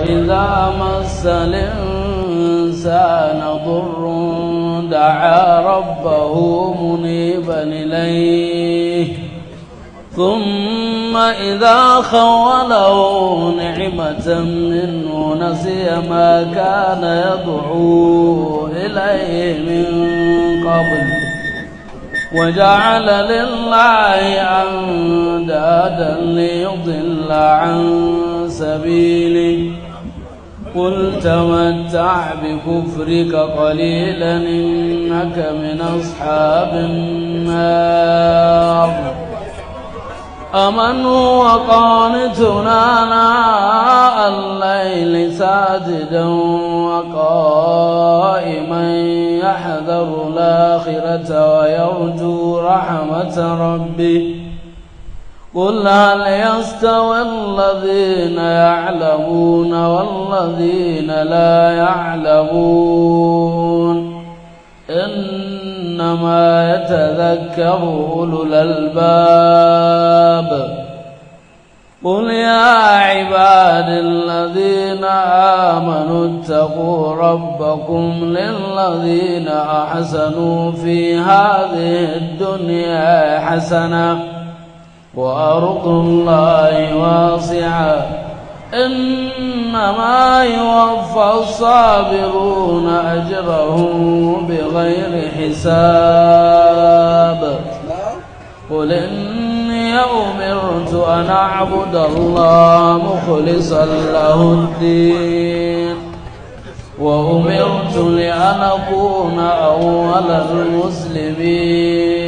وإذا مس الإنسان ضر دعا ربه منيبا إليه ثم إذا خوله نعمة منه نسي ما كان يدعو إليه من قبل وجعل لله أندادا ليضل عن سبيله قل تمتع بكفرك قليلا إنك من أصحاب النار أمن هو قانت آناء الليل ساجدا وقائما يحذر الآخرة ويرجو رحمة ربه قل هل يستوي الذين يعلمون والذين لا يعلمون إنما يتذكر أولو الألباب قل يا عباد الذين آمنوا اتقوا ربكم للذين أحسنوا في هذه الدنيا حسنة وأرض الله واسعة إنما يوفى الصابرون أجرهم بغير حساب قل إني أمرت أن أعبد الله مخلصا له الدين وأمرت لأن أكون أول المسلمين